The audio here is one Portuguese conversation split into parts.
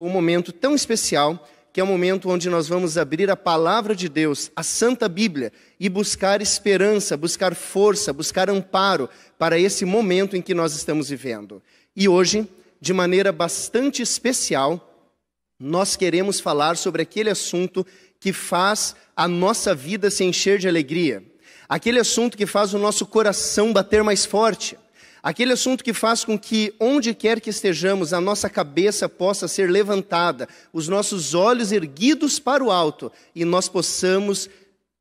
Um momento tão especial, que é o momento onde nós vamos abrir a palavra de Deus, a Santa Bíblia, e buscar esperança, buscar força, buscar amparo para esse momento em que nós estamos vivendo. E hoje, de maneira bastante especial, nós queremos falar sobre aquele assunto que faz a nossa vida se encher de alegria, aquele assunto que faz o nosso coração bater mais forte, aquele assunto que faz com que, onde quer que estejamos, a nossa cabeça possa ser levantada, os nossos olhos erguidos para o alto, e nós possamos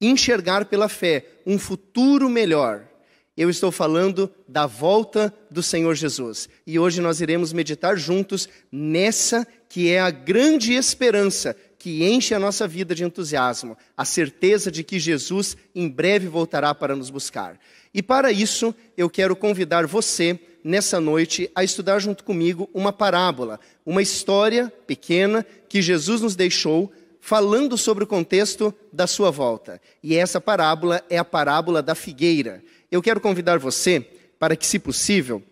enxergar pela fé um futuro melhor. Eu estou falando da volta do Senhor Jesus. E hoje nós iremos meditar juntos nessa que é a grande esperança que enche a nossa vida de entusiasmo, a certeza de que Jesus em breve voltará para nos buscar. E para isso, eu quero convidar você, nessa noite, a estudar junto comigo uma parábola, uma história pequena que Jesus nos deixou, falando sobre o contexto da sua volta. E essa parábola é a parábola da figueira. Eu quero convidar você para que, se possível,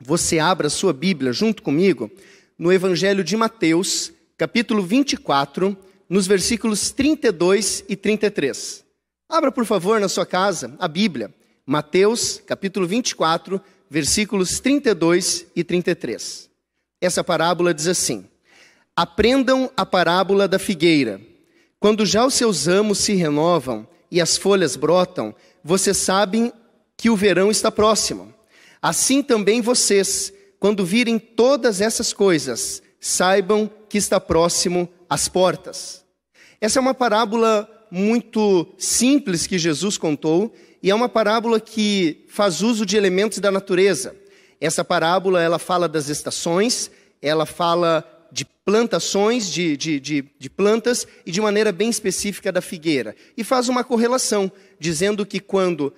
você abra sua Bíblia junto comigo no Evangelho de Mateus, capítulo 24, nos versículos 32 e 33. Abra, por favor, na sua casa, a Bíblia. Mateus, capítulo 24, versículos 32 e 33. Essa parábola diz assim: aprendam a parábola da figueira. Quando já os seus ramos se renovam e as folhas brotam, vocês sabem que o verão está próximo. Assim também vocês, quando virem todas essas coisas, saibam que está próximo às portas. Essa é uma parábola muito simples que Jesus contou, e é uma parábola que faz uso de elementos da natureza. Essa parábola, ela fala das estações, ela fala de plantações, de plantas, e de maneira bem específica da figueira. E faz uma correlação, dizendo que quando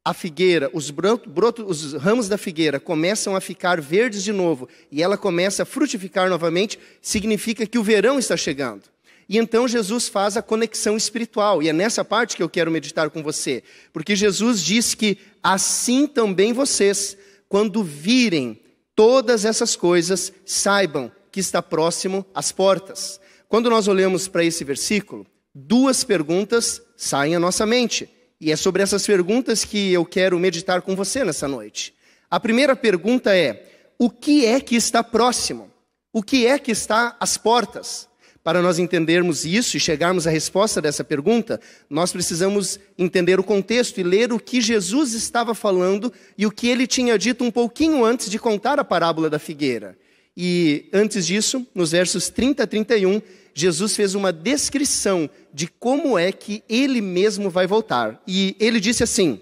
a figueira, os ramos da figueira começam a ficar verdes de novo, e ela começa a frutificar novamente, significa que o verão está chegando. E então Jesus faz a conexão espiritual, e é nessa parte que eu quero meditar com você, porque Jesus diz que assim também vocês, quando virem todas essas coisas, saibam que está próximo às portas. Quando nós olhamos para esse versículo, duas perguntas saem à nossa mente, e é sobre essas perguntas que eu quero meditar com você nessa noite. A primeira pergunta é: o que é que está próximo? O que é que está às portas? Para nós entendermos isso e chegarmos à resposta dessa pergunta, nós precisamos entender o contexto e ler o que Jesus estava falando e o que ele tinha dito um pouquinho antes de contar a parábola da figueira. E antes disso, nos versos 30 a 31, Jesus fez uma descrição de como é que ele mesmo vai voltar. E ele disse assim: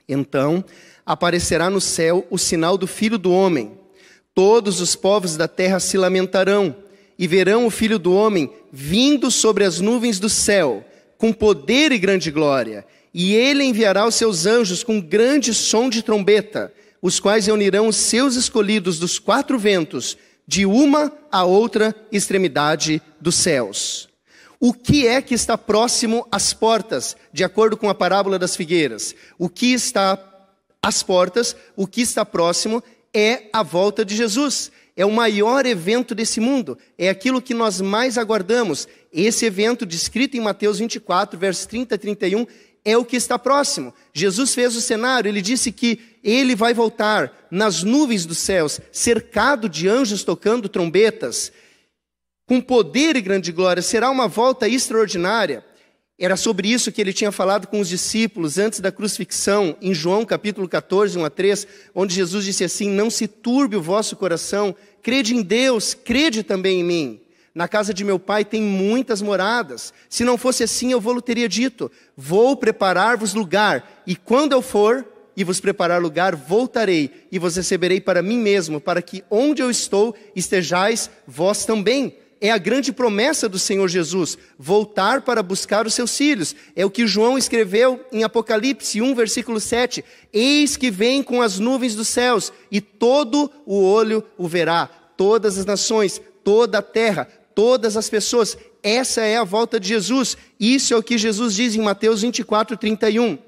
então aparecerá no céu o sinal do Filho do Homem. Todos os povos da terra se lamentarão e verão o Filho do Homem vindo sobre as nuvens do céu, com poder e grande glória. E ele enviará os seus anjos com grande som de trombeta, os quais reunirão os seus escolhidos dos quatro ventos, de uma a outra extremidade dos céus. O que é que está próximo às portas, de acordo com a parábola das figueiras? O que está às portas, o que está próximo, é a volta de Jesus. É o maior evento desse mundo, é aquilo que nós mais aguardamos. Esse evento descrito em Mateus 24, versos 30 a 31, é o que está próximo. Jesus fez o cenário, ele disse que ele vai voltar nas nuvens dos céus, cercado de anjos tocando trombetas, com poder e grande glória. Será uma volta extraordinária. Era sobre isso que ele tinha falado com os discípulos antes da crucifixão, em João capítulo 14, 1 a 3, onde Jesus disse assim: não se turbe o vosso coração, crede em Deus, crede também em mim. Na casa de meu pai tem muitas moradas. Se não fosse assim, eu vou-lhe teria dito: vou preparar-vos lugar, e quando eu for e vos preparar lugar, voltarei e vos receberei para mim mesmo, para que onde eu estou estejais vós também. É a grande promessa do Senhor Jesus, voltar para buscar os seus filhos. É o que João escreveu em Apocalipse 1, versículo 7. Eis que vem com as nuvens dos céus, e todo o olho o verá, todas as nações, toda a terra, todas as pessoas. Essa é a volta de Jesus. Isso é o que Jesus diz em Mateus 24, 31.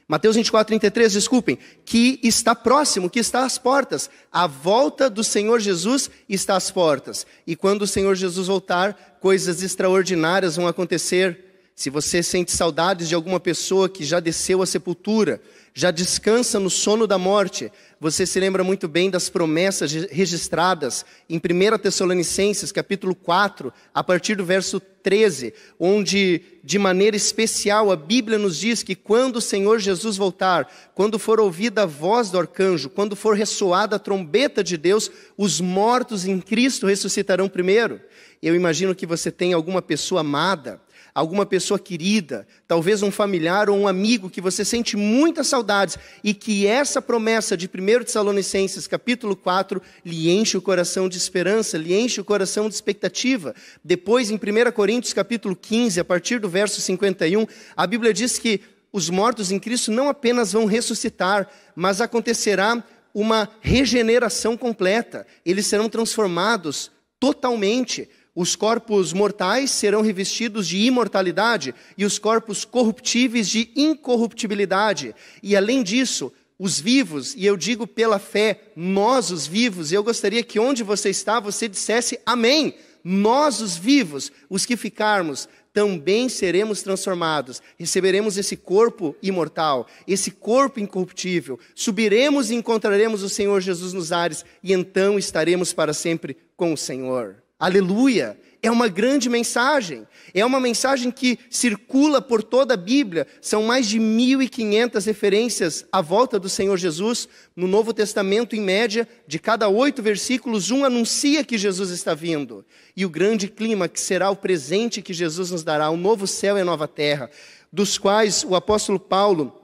Mateus 24:33, desculpem, que está próximo, que está às portas. A volta do Senhor Jesus está às portas. E quando o Senhor Jesus voltar, coisas extraordinárias vão acontecer. Se você sente saudades de alguma pessoa que já desceu à sepultura, já descansa no sono da morte, você se lembra muito bem das promessas registradas em 1 Tessalonicenses, capítulo 4, a partir do verso 13, onde, de maneira especial, a Bíblia nos diz que quando o Senhor Jesus voltar, quando for ouvida a voz do arcanjo, quando for ressoada a trombeta de Deus, os mortos em Cristo ressuscitarão primeiro. Eu imagino que você tem alguma pessoa amada, alguma pessoa querida, talvez um familiar ou um amigo que você sente muitas saudades e que essa promessa de 1 Tessalonicenses capítulo 4 lhe enche o coração de esperança, lhe enche o coração de expectativa. Depois em 1 Coríntios capítulo 15, a partir do verso 51, a Bíblia diz que os mortos em Cristo não apenas vão ressuscitar, mas acontecerá uma regeneração completa. Eles serão transformados totalmente. Os corpos mortais serão revestidos de imortalidade e os corpos corruptíveis de incorruptibilidade. E além disso, os vivos, e eu digo pela fé, nós os vivos, eu gostaria que onde você está, você dissesse amém. Nós os vivos, os que ficarmos, também seremos transformados. Receberemos esse corpo imortal, esse corpo incorruptível. Subiremos e encontraremos o Senhor Jesus nos ares e então estaremos para sempre com o Senhor. Aleluia! É uma grande mensagem, é uma mensagem que circula por toda a Bíblia, são mais de 1.500 referências à volta do Senhor Jesus. No Novo Testamento, em média, de cada 8 versículos, um anuncia que Jesus está vindo. E o grande clímax será o presente que Jesus nos dará, o novo céu e a nova terra, dos quais o apóstolo Paulo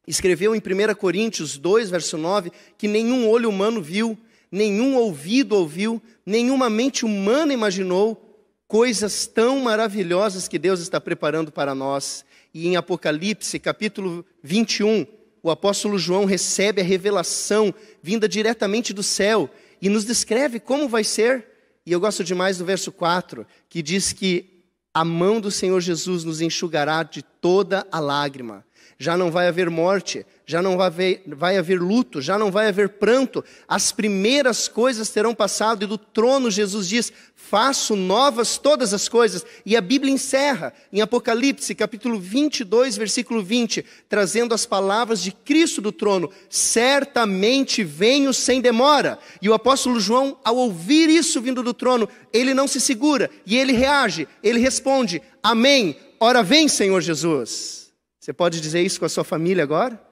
escreveu em 1 Coríntios 2, verso 9, que nenhum olho humano viu, nenhum ouvido ouviu, nenhuma mente humana imaginou coisas tão maravilhosas que Deus está preparando para nós. E em Apocalipse, capítulo 21, o apóstolo João recebe a revelação vinda diretamente do céu e nos descreve como vai ser. E eu gosto demais do verso 4, que diz que a mão do Senhor Jesus nos enxugará de toda a lágrima. Já não vai haver morte, já não vai haver luto, já não vai haver pranto. As primeiras coisas terão passado e do trono Jesus diz, faço novas todas as coisas. E a Bíblia encerra em Apocalipse, capítulo 22, versículo 20, trazendo as palavras de Cristo do trono, certamente venho sem demora. E o apóstolo João, ao ouvir isso vindo do trono, ele não se segura e ele reage, ele responde, amém, ora vem Senhor Jesus. Você pode dizer isso com a sua família agora?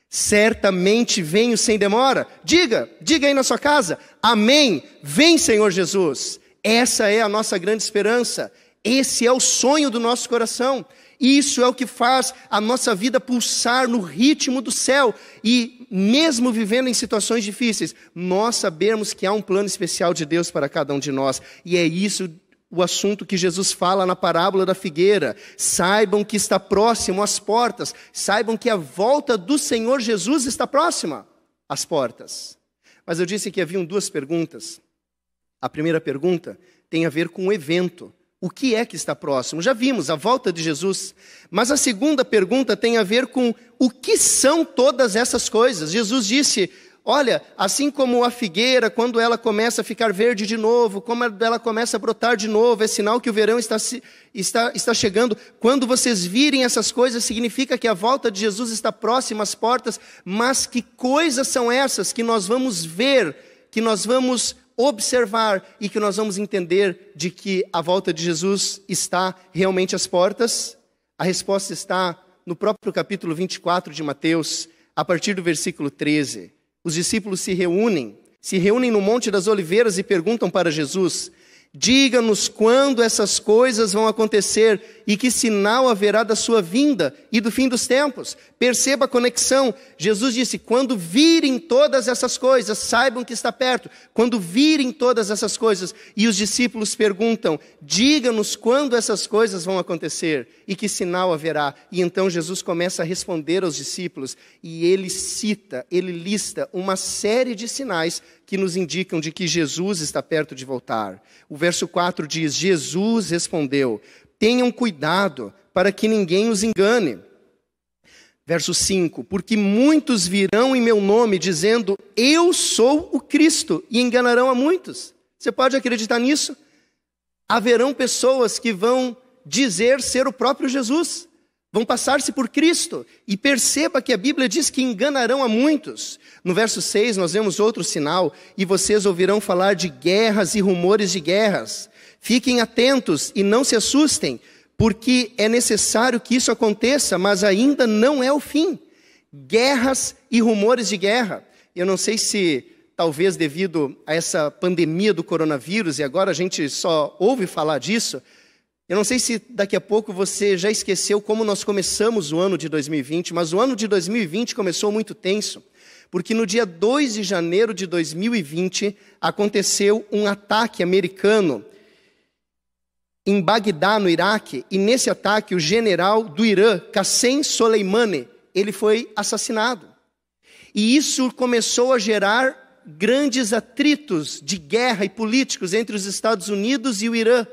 Certamente venho sem demora. Diga aí na sua casa. Amém. Vem, Senhor Jesus. Essa é a nossa grande esperança. Esse é o sonho do nosso coração. Isso é o que faz a nossa vida pulsar no ritmo do céu. E mesmo vivendo em situações difíceis, nós sabemos que há um plano especial de Deus para cada um de nós. E é isso o assunto que Jesus fala na parábola da figueira. Saibam que está próximo às portas. Saibam que a volta do Senhor Jesus está próxima às portas. Mas eu disse que haviam 2 perguntas. A primeira pergunta tem a ver com o evento. O que é que está próximo? Já vimos a volta de Jesus. Mas a segunda pergunta tem a ver com o que são todas essas coisas. Jesus disse, olha, assim como a figueira, quando ela começa a ficar verde de novo, como ela começa a brotar de novo, é sinal que o verão está chegando. Quando vocês virem essas coisas, significa que a volta de Jesus está próxima às portas. Mas que coisas são essas que nós vamos ver, que nós vamos observar e que nós vamos entender de que a volta de Jesus está realmente às portas? A resposta está no próprio capítulo 24 de Mateus, a partir do versículo 13. Os discípulos se reúnem no Monte das Oliveiras e perguntam para Jesus, diga-nos quando essas coisas vão acontecer e que sinal haverá da sua vinda e do fim dos tempos. Perceba a conexão. Jesus disse, quando virem todas essas coisas, saibam que está perto. Quando virem todas essas coisas, e os discípulos perguntam, diga-nos quando essas coisas vão acontecer e que sinal haverá. E então Jesus começa a responder aos discípulos e ele lista uma série de sinais que nos indicam de que Jesus está perto de voltar. O verso 4 diz, Jesus respondeu, tenham cuidado para que ninguém os engane. Verso 5, porque muitos virão em meu nome dizendo, eu sou o Cristo, e enganarão a muitos. Você pode acreditar nisso? Haverão pessoas que vão dizer ser o próprio Jesus, vão passar-se por Cristo, e perceba que a Bíblia diz que enganarão a muitos. No verso 6 nós vemos outro sinal, e vocês ouvirão falar de guerras e rumores de guerras. Fiquem atentos e não se assustem, porque é necessário que isso aconteça, mas ainda não é o fim. Guerras e rumores de guerra. Eu não sei se, talvez devido a essa pandemia do coronavírus, e agora a gente só ouve falar disso, eu não sei se daqui a pouco você já esqueceu como nós começamos o ano de 2020, mas o ano de 2020 começou muito tenso, porque no dia 2 de janeiro de 2020 aconteceu um ataque americano em Bagdá, no Iraque, e nesse ataque o general do Irã, Qassem Soleimani, ele foi assassinado. E isso começou a gerar grandes atritos de guerra e políticos entre os Estados Unidos e o Irã.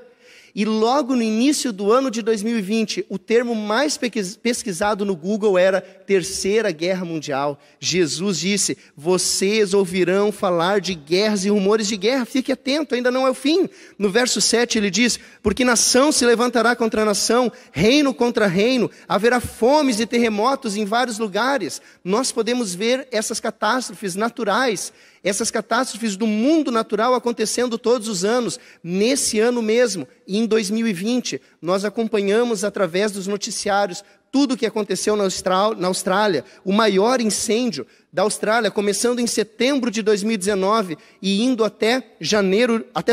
E logo no início do ano de 2020, o termo mais pesquisado no Google era Terceira Guerra Mundial. Jesus disse, vocês ouvirão falar de guerras e rumores de guerra, fique atento, ainda não é o fim. No verso 7 ele diz, porque nação se levantará contra nação, reino contra reino, haverá fomes e terremotos em vários lugares. Nós podemos ver essas catástrofes naturais, essas catástrofes do mundo natural acontecendo todos os anos. Nesse ano mesmo, em 2020, nós acompanhamos através dos noticiários tudo o que aconteceu na Austrália, o maior incêndio da Austrália, começando em setembro de 2019 e indo até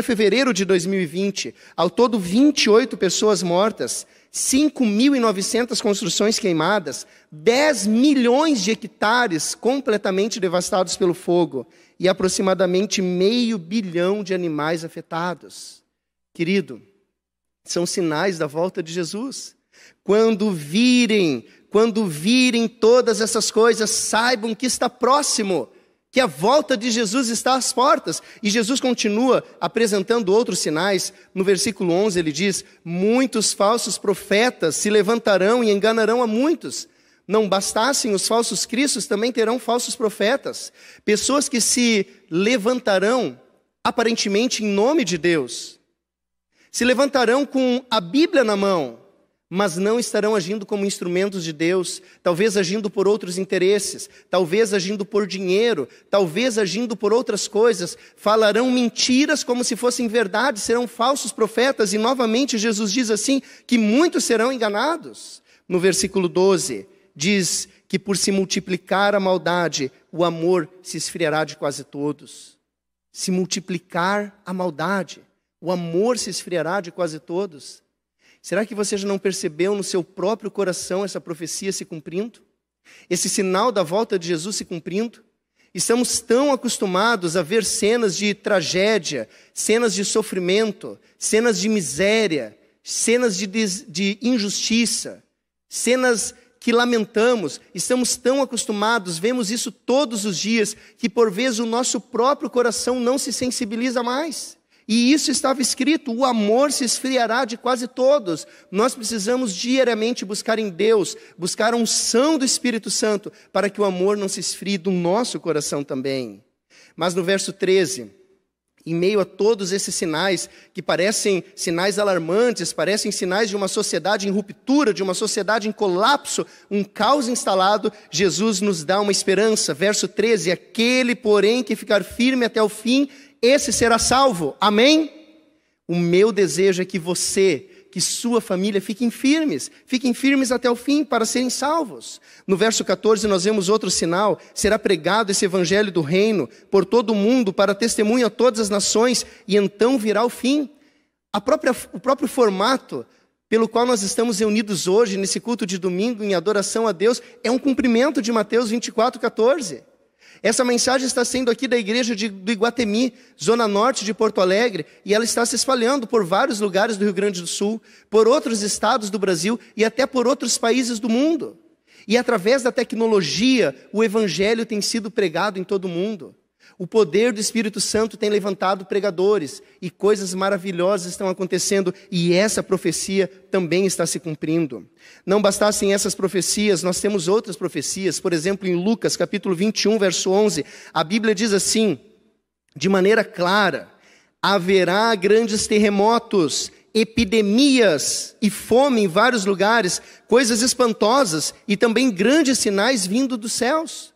fevereiro de 2020. Ao todo, 28 pessoas mortas, 5.900 construções queimadas, 10 milhões de hectares completamente devastados pelo fogo e aproximadamente 500 milhões de animais afetados. Querido, são sinais da volta de Jesus. Quando virem todas essas coisas, saibam que está próximo, que a volta de Jesus está às portas. E Jesus continua apresentando outros sinais. No versículo 11 ele diz, muitos falsos profetas se levantarão e enganarão a muitos. Não bastassem os falsos cristos, também terão falsos profetas. Pessoas que se levantarão, aparentemente em nome de Deus. Se levantarão com a Bíblia na mão, mas não estarão agindo como instrumentos de Deus, talvez agindo por outros interesses, talvez agindo por dinheiro, talvez agindo por outras coisas, falarão mentiras como se fossem verdade, serão falsos profetas, e novamente Jesus diz assim, que muitos serão enganados. No versículo 12, diz que por se multiplicar a maldade, o amor se esfriará de quase todos. Se multiplicar a maldade, o amor se esfriará de quase todos. Será que você já não percebeu no seu próprio coração essa profecia se cumprindo? Esse sinal da volta de Jesus se cumprindo? Estamos tão acostumados a ver cenas de tragédia, cenas de sofrimento, cenas de miséria, cenas de injustiça, cenas que lamentamos. Estamos tão acostumados, vemos isso todos os dias, que por vezes o nosso próprio coração não se sensibiliza mais. E isso estava escrito, o amor se esfriará de quase todos. Nós precisamos diariamente buscar em Deus, buscar a unção do Espírito Santo, para que o amor não se esfrie do nosso coração também. Mas no verso 13, em meio a todos esses sinais, que parecem sinais alarmantes, parecem sinais de uma sociedade em ruptura, de uma sociedade em colapso, um caos instalado, Jesus nos dá uma esperança. Verso 13, aquele, porém, que ficar firme até o fim, esse será salvo. Amém? O meu desejo é que você, que sua família fiquem firmes até o fim para serem salvos. No verso 14 nós vemos outro sinal, será pregado esse evangelho do reino por todo o mundo para testemunho a todas as nações e então virá o fim. O próprio formato pelo qual nós estamos reunidos hoje nesse culto de domingo em adoração a Deus é um cumprimento de Mateus 24:14. Essa mensagem está sendo aqui da igreja do Iguatemi, zona norte de Porto Alegre, e ela está se espalhando por vários lugares do Rio Grande do Sul, por outros estados do Brasil e até por outros países do mundo. E através da tecnologia, o evangelho tem sido pregado em todo o mundo. O poder do Espírito Santo tem levantado pregadores e coisas maravilhosas estão acontecendo e essa profecia também está se cumprindo. Não bastassem essas profecias, nós temos outras profecias. Por exemplo, em Lucas capítulo 21, verso 11, a Bíblia diz assim, de maneira clara: haverá grandes terremotos, epidemias e fome em vários lugares, coisas espantosas e também grandes sinais vindo dos céus.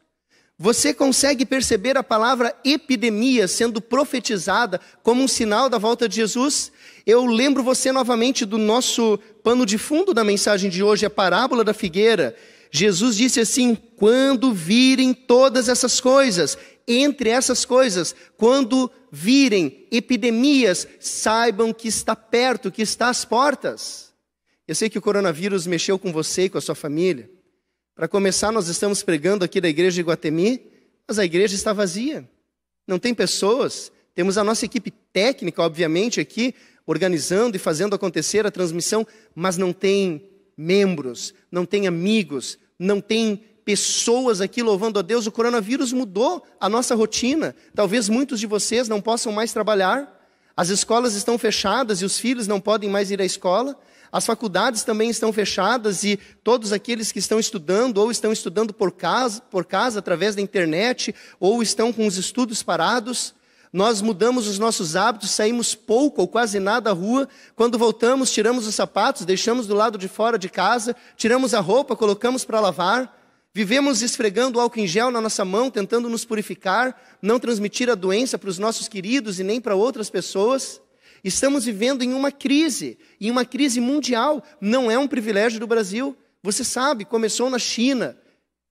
Você consegue perceber a palavra epidemia sendo profetizada como um sinal da volta de Jesus? Eu lembro você novamente do nosso pano de fundo da mensagem de hoje, a parábola da figueira. Jesus disse assim: quando virem todas essas coisas, entre essas coisas, quando virem epidemias, saibam que está perto, que está às portas. Eu sei que o coronavírus mexeu com você e com a sua família. Para começar, nós estamos pregando aqui da igreja de Iguatemi, mas a igreja está vazia. Não tem pessoas. Temos a nossa equipe técnica, obviamente, aqui, organizando e fazendo acontecer a transmissão, mas não tem membros, não tem amigos, não tem pessoas aqui louvando a Deus. O coronavírus mudou a nossa rotina. Talvez muitos de vocês não possam mais trabalhar. As escolas estão fechadas e os filhos não podem mais ir à escola. As faculdades também estão fechadas e todos aqueles que estão estudando ou estão estudando por casa através da internet, ou estão com os estudos parados. Nós mudamos os nossos hábitos, saímos pouco ou quase nada à rua. Quando voltamos, tiramos os sapatos, deixamos do lado de fora de casa, tiramos a roupa, colocamos para lavar. Vivemos esfregando álcool em gel na nossa mão, tentando nos purificar, não transmitir a doença para os nossos queridos e nem para outras pessoas. Estamos vivendo em uma crise mundial. Não é um privilégio do Brasil. Você sabe, começou na China,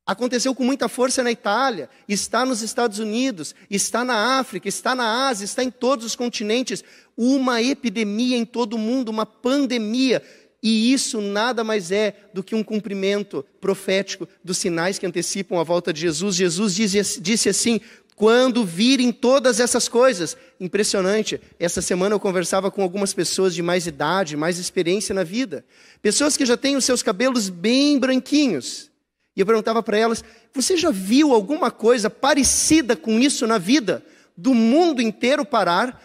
aconteceu com muita força na Itália, está nos Estados Unidos, está na África, está na Ásia, está em todos os continentes. Uma epidemia em todo o mundo, uma pandemia. E isso nada mais é do que um cumprimento profético dos sinais que antecipam a volta de Jesus. Jesus disse assim: quando virem todas essas coisas. Impressionante, essa semana eu conversava com algumas pessoas de mais idade, mais experiência na vida. Pessoas que já têm os seus cabelos bem branquinhos. E eu perguntava para elas: você já viu alguma coisa parecida com isso na vida? Do mundo inteiro parar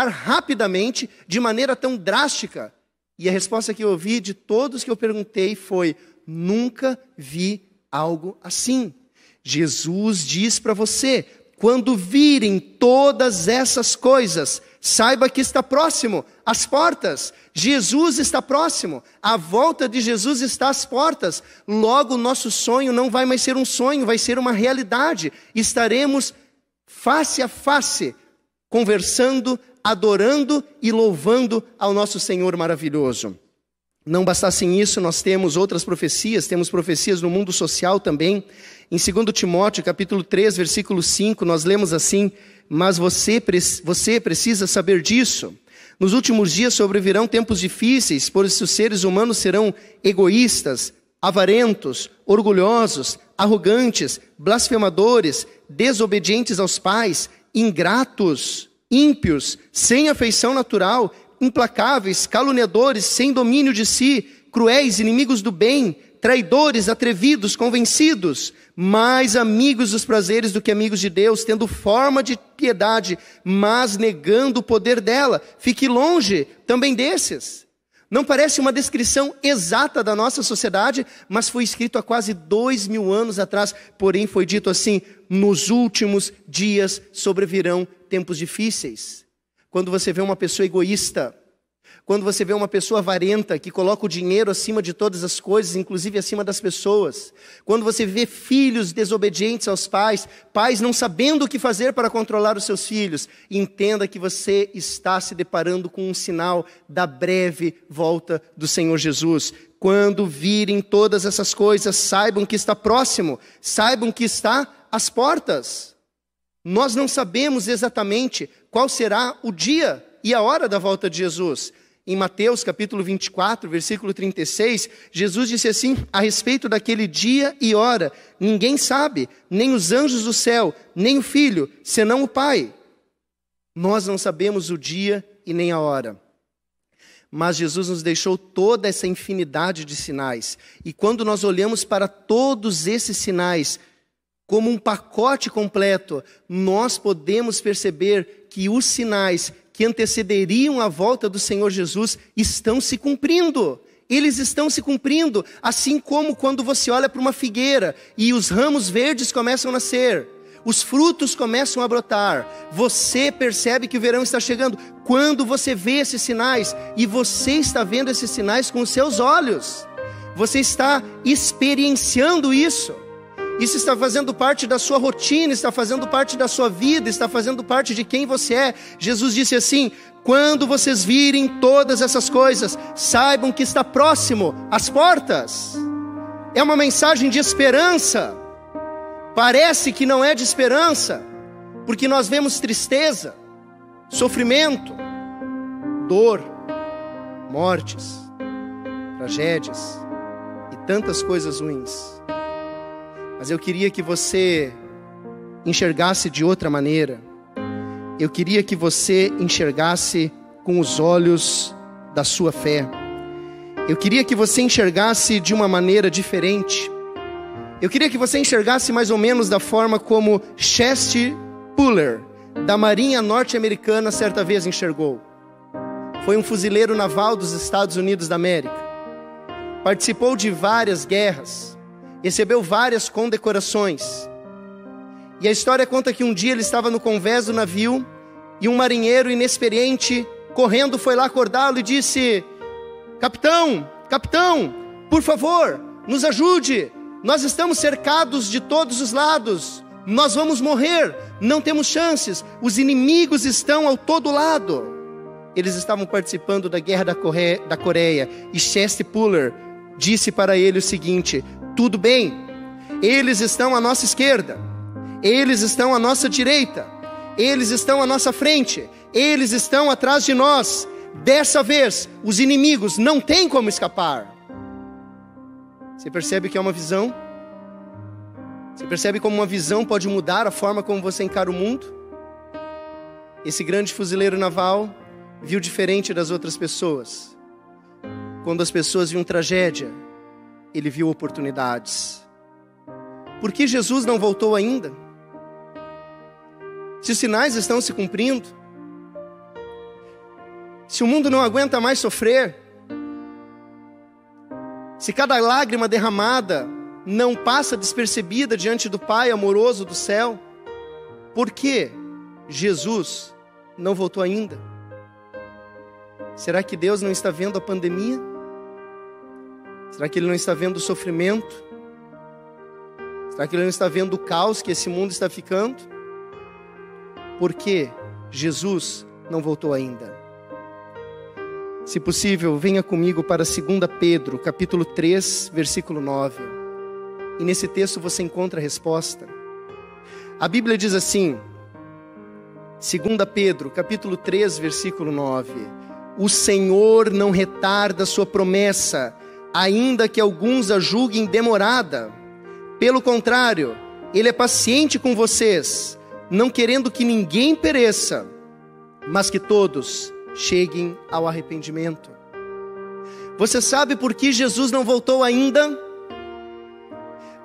rapidamente, de maneira tão drástica. E a resposta que eu ouvi de todos que eu perguntei foi: nunca vi algo assim. Jesus diz para você: quando virem todas essas coisas, saiba que está próximo, às portas. Jesus está próximo, a volta de Jesus está às portas. Logo, o nosso sonho não vai mais ser um sonho, vai ser uma realidade. Estaremos face a face, conversando, adorando e louvando ao nosso Senhor maravilhoso. Não bastassem isso, nós temos outras profecias, temos profecias no mundo social também. Em 2 Timóteo, capítulo 3, versículo 5, nós lemos assim: mas você precisa saber disso. Nos últimos dias sobrevirão tempos difíceis, pois os seres humanos serão egoístas, avarentos, orgulhosos, arrogantes, blasfemadores, desobedientes aos pais, ingratos, ímpios, sem afeição natural, implacáveis, caluniadores, sem domínio de si, cruéis, inimigos do bem, traidores, atrevidos, convencidos, mais amigos dos prazeres do que amigos de Deus, tendo forma de piedade, mas negando o poder dela. Fique longe também desses. Não parece uma descrição exata da nossa sociedade, mas foi escrito há quase 2000 anos atrás. Porém foi dito assim: nos últimos dias sobrevirão tempos difíceis. Quando você vê uma pessoa egoísta, quando você vê uma pessoa avarenta, que coloca o dinheiro acima de todas as coisas, inclusive acima das pessoas. Quando você vê filhos desobedientes aos pais, pais não sabendo o que fazer para controlar os seus filhos, entenda que você está se deparando com um sinal da breve volta do Senhor Jesus. Quando virem todas essas coisas, saibam que está próximo, saibam que está às portas. Nós não sabemos exatamente qual será o dia e a hora da volta de Jesus. Em Mateus capítulo 24, versículo 36, Jesus disse assim a respeito daquele dia e hora: ninguém sabe, nem os anjos do céu, nem o Filho, senão o Pai. Nós não sabemos o dia e nem a hora. Mas Jesus nos deixou toda essa infinidade de sinais. E quando nós olhamos para todos esses sinais, como um pacote completo, nós podemos perceber que os sinais que antecederiam a volta do Senhor Jesus estão se cumprindo. Eles estão se cumprindo, assim como quando você olha para uma figueira e os ramos verdes começam a nascer, os frutos começam a brotar, você percebe que o verão está chegando. Quando você vê esses sinais, e você está vendo esses sinais com os seus olhos, você está experienciando isso. Isso está fazendo parte da sua rotina, está fazendo parte da sua vida, está fazendo parte de quem você é. Jesus disse assim: quando vocês virem todas essas coisas, saibam que está próximo às portas. É uma mensagem de esperança. Parece que não é de esperança, porque nós vemos tristeza, sofrimento, dor, mortes, tragédias e tantas coisas ruins. Mas eu queria que você enxergasse de outra maneira. Eu queria que você enxergasse com os olhos da sua fé. Eu queria que você enxergasse de uma maneira diferente. Eu queria que você enxergasse mais ou menos da forma como Chester Puller, da Marinha Norte-Americana, certa vez enxergou. Foi um fuzileiro naval dos Estados Unidos da América. Participou de várias guerras. Recebeu várias condecorações. E a história conta que um dia ele estava no convés do navio e um marinheiro inexperiente, correndo, foi lá acordá-lo e disse: capitão, por favor, nos ajude. Nós estamos cercados de todos os lados. Nós vamos morrer, não temos chances. Os inimigos estão ao todo lado. Eles estavam participando da guerra da Coreia. E Chester Puller disse para ele o seguinte: tudo bem, eles estão à nossa esquerda, eles estão à nossa direita, eles estão à nossa frente, eles estão atrás de nós. Dessa vez, os inimigos não têm como escapar. Você percebe que é uma visão? Você percebe como uma visão pode mudar a forma como você encara o mundo? Esse grande fuzileiro naval viu diferente das outras pessoas. Quando as pessoas viam tragédia, ele viu oportunidades. Por que Jesus não voltou ainda? Se os sinais estão se cumprindo, se o mundo não aguenta mais sofrer, se cada lágrima derramada não passa despercebida diante do Pai amoroso do céu, por que Jesus não voltou ainda? Será que Deus não está vendo a pandemia? Será que Ele não está vendo o sofrimento? Será que Ele não está vendo o caos que esse mundo está ficando? Por que Jesus não voltou ainda? Se possível, venha comigo para 2 Pedro, capítulo 3, versículo 9. E nesse texto você encontra a resposta. A Bíblia diz assim, 2 Pedro, capítulo 3, versículo 9. O Senhor não retarda sua promessa, ainda que alguns a julguem demorada. Pelo contrário, Ele é paciente com vocês, não querendo que ninguém pereça, mas que todos cheguem ao arrependimento. Você sabe por que Jesus não voltou ainda?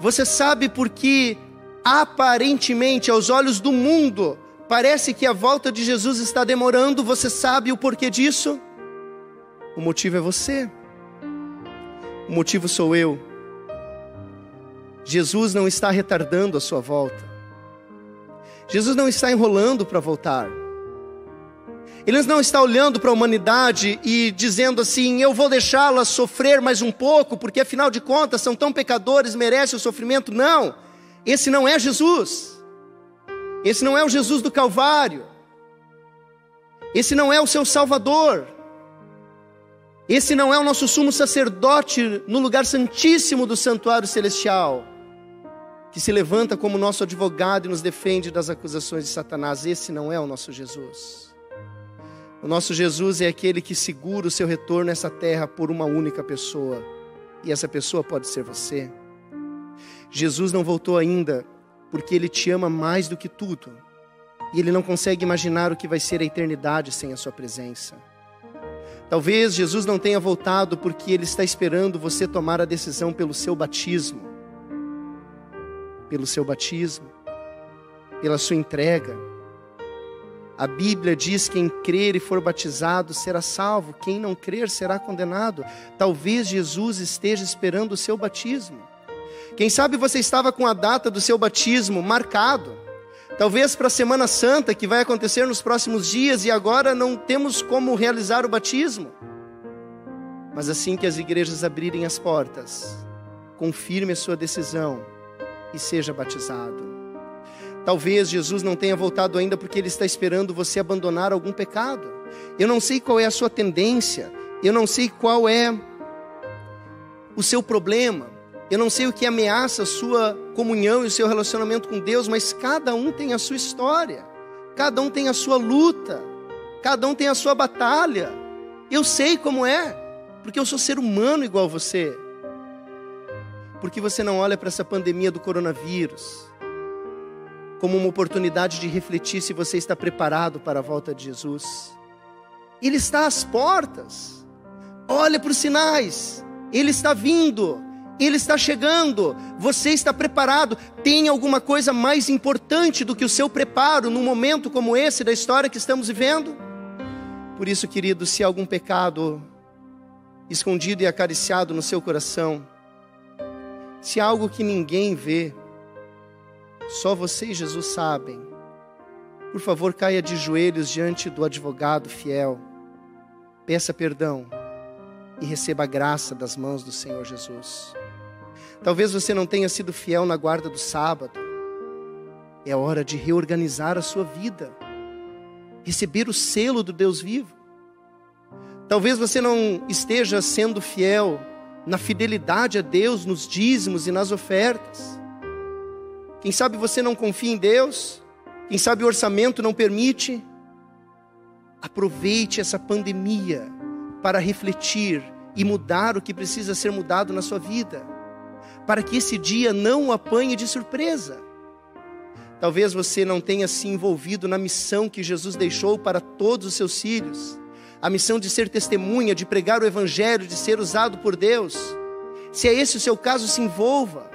Você sabe por que, aparentemente, aos olhos do mundo, parece que a volta de Jesus está demorando? Você sabe o porquê disso? O motivo é você. O motivo sou eu. Jesus não está retardando a sua volta. Jesus não está enrolando para voltar. Ele não está olhando para a humanidade e dizendo assim: eu vou deixá-la sofrer mais um pouco, porque afinal de contas são tão pecadores, merecem o sofrimento. Não, esse não é Jesus. Esse não é o Jesus do Calvário. Esse não é o seu Salvador. Esse não é o nosso sumo sacerdote no lugar santíssimo do santuário celestial, que se levanta como nosso advogado e nos defende das acusações de Satanás. Esse não é o nosso Jesus. O nosso Jesus é aquele que segura o seu retorno nessa terra por uma única pessoa. E essa pessoa pode ser você. Jesus não voltou ainda porque Ele te ama mais do que tudo. E Ele não consegue imaginar o que vai ser a eternidade sem a sua presença. Talvez Jesus não tenha voltado porque Ele está esperando você tomar a decisão pelo seu batismo. pelo seu batismo, pela sua entrega. A Bíblia diz: quem crer e for batizado será salvo, quem não crer será condenado. Talvez Jesus esteja esperando o seu batismo. Quem sabe você estava com a data do seu batismo marcado, talvez para a Semana Santa, que vai acontecer nos próximos dias, e agora não temos como realizar o batismo. Mas assim que as igrejas abrirem as portas, confirme a sua decisão e seja batizado. Talvez Jesus não tenha voltado ainda porque Ele está esperando você abandonar algum pecado. Eu não sei qual é a sua tendência, eu não sei qual é o seu problema, eu não sei o que ameaça a sua comunhão e o seu relacionamento com Deus, mas cada um tem a sua história, cada um tem a sua luta, cada um tem a sua batalha. Eu sei como é, porque eu sou ser humano igual você. Porque você não olha para essa pandemia do coronavírus como uma oportunidade de refletir se você está preparado para a volta de Jesus? Ele está às portas. Olha para os sinais. Ele está vindo. Ele está chegando. Você está preparado. Tem alguma coisa mais importante do que o seu preparo num momento como esse da história que estamos vivendo? Por isso, querido, se há algum pecado escondido e acariciado no seu coração, se há algo que ninguém vê, só você e Jesus sabem, por favor, caia de joelhos diante do advogado fiel, peça perdão e receba a graça das mãos do Senhor Jesus. Talvez você não tenha sido fiel na guarda do sábado. É hora de reorganizar a sua vida, receber o selo do Deus vivo. Talvez você não esteja sendo fiel na fidelidade a Deus, nos dízimos e nas ofertas. Quem sabe você não confia em Deus, quem sabe o orçamento não permite. Aproveite essa pandemia para refletir e mudar o que precisa ser mudado na sua vida, para que esse dia não o apanhe de surpresa. Talvez você não tenha se envolvido na missão que Jesus deixou para todos os seus filhos, a missão de ser testemunha, de pregar o Evangelho, de ser usado por Deus. Se é esse o seu caso, se envolva.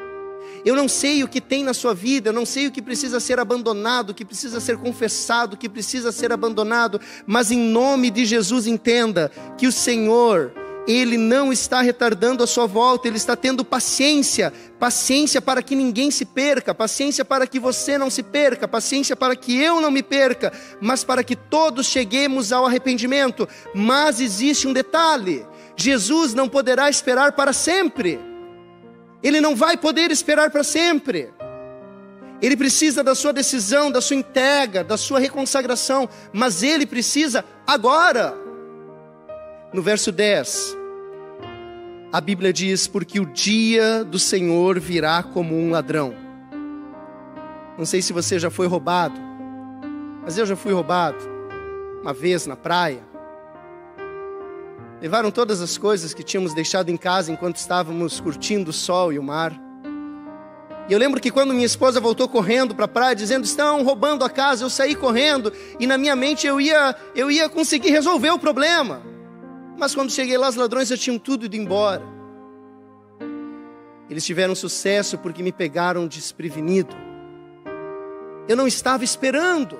Eu não sei o que tem na sua vida, eu não sei o que precisa ser abandonado, o que precisa ser confessado, o que precisa ser abandonado, mas em nome de Jesus entenda que o Senhor, Ele não está retardando a sua volta, Ele está tendo paciência, paciência para que ninguém se perca, paciência para que você não se perca, paciência para que eu não me perca, mas para que todos cheguemos ao arrependimento. Mas existe um detalhe: Jesus não poderá esperar para sempre. Ele não vai poder esperar para sempre. Ele precisa da sua decisão, da sua entrega, da sua reconsagração, mas Ele precisa agora. No verso 10, a Bíblia diz: porque o dia do Senhor virá como um ladrão. Não sei se você já foi roubado, mas eu já fui roubado uma vez na praia. Levaram todas as coisas que tínhamos deixado em casa enquanto estávamos curtindo o sol e o mar. E eu lembro que quando minha esposa voltou correndo para a praia, dizendo: estão roubando a casa, eu saí correndo, e na minha mente eu ia conseguir resolver o problema. Mas quando cheguei lá, os ladrões já tinham tudo ido embora. Eles tiveram sucesso porque me pegaram desprevenido. Eu não estava esperando,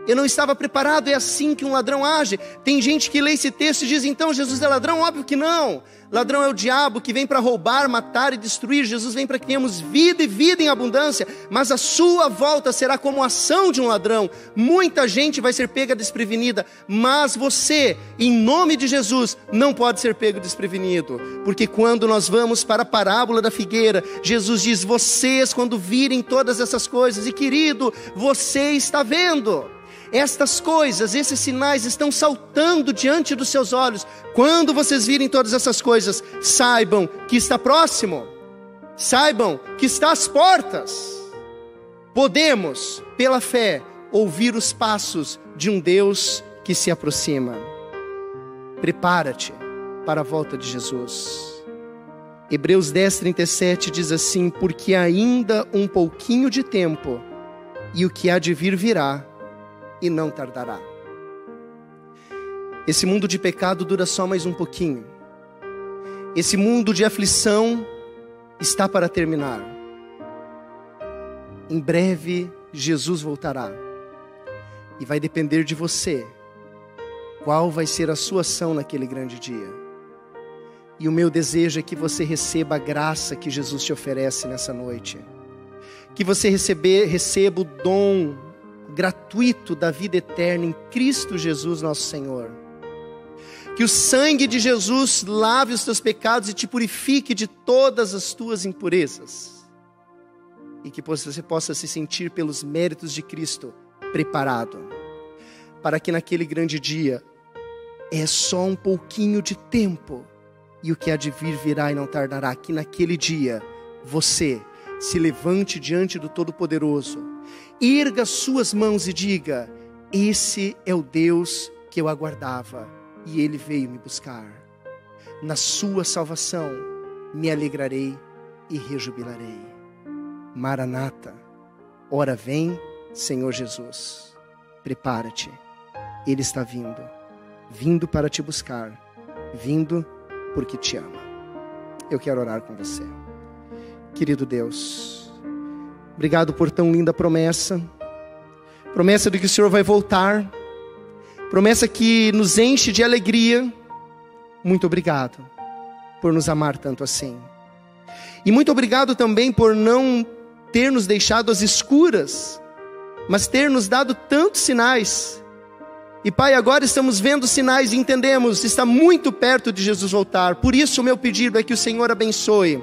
eu não estava preparado. É assim que um ladrão age. Tem gente que lê esse texto e diz: então Jesus é ladrão? Óbvio que não. Ladrão é o diabo que vem para roubar, matar e destruir. Jesus vem para que tenhamos vida e vida em abundância. Mas a sua volta será como a ação de um ladrão. Muita gente vai ser pega desprevenida, mas você, em nome de Jesus, não pode ser pego desprevenido. Porque quando nós vamos para a parábola da figueira, Jesus diz: vocês quando virem todas essas coisas, e querido, você está vendo estas coisas, esses sinais estão saltando diante dos seus olhos. Quando vocês virem todas essas coisas, saibam que está próximo, saibam que está às portas. Podemos, pela fé, ouvir os passos de um Deus que se aproxima. Prepara-te para a volta de Jesus. Hebreus 10:37 diz assim: porque ainda um pouquinho de tempo, e o que há de vir virá, e não tardará. Esse mundo de pecado dura só mais um pouquinho. Esse mundo de aflição está para terminar. Em breve, Jesus voltará. E vai depender de você qual vai ser a sua ação naquele grande dia. E o meu desejo é que você receba a graça que Jesus te oferece nessa noite. Que você receba o dom gratuito da vida eterna em Cristo Jesus nosso Senhor. Que o sangue de Jesus lave os teus pecados e te purifique de todas as tuas impurezas. E que você possa se sentir pelos méritos de Cristo preparado. Para que naquele grande dia é só um pouquinho de tempo. E o que há de vir virá e não tardará. Que naquele dia você se levante diante do Todo-Poderoso. Erga suas mãos e diga: esse é o Deus que eu aguardava. E Ele veio me buscar. Na sua salvação me alegrarei e rejubilarei. Maranata, ora vem, Senhor Jesus. Prepara-te, Ele está vindo. Vindo para te buscar. Vindo porque te ama. Eu quero orar com você. Querido Deus, obrigado por tão linda promessa. Promessa de que o Senhor vai voltar. Promessa que nos enche de alegria. Muito obrigado por nos amar tanto assim. E muito obrigado também por não ter nos deixado às escuras, mas ter nos dado tantos sinais. E Pai, agora estamos vendo sinais e entendemos, está muito perto de Jesus voltar. Por isso o meu pedido é que o Senhor abençoe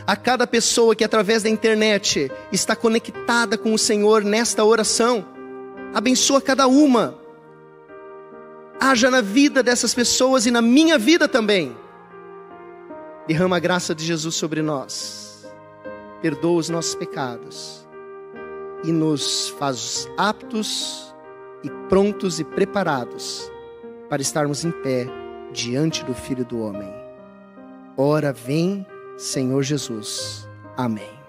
a cada pessoa que através da internet está conectada com o Senhor nesta oração. Abençoa cada uma. Haja na vida dessas pessoas e na minha vida também. Derrama a graça de Jesus sobre nós. Perdoa os nossos pecados. E nos faz aptos e prontos e preparados para estarmos em pé diante do Filho do Homem. Ora vem, Senhor Jesus. Amém.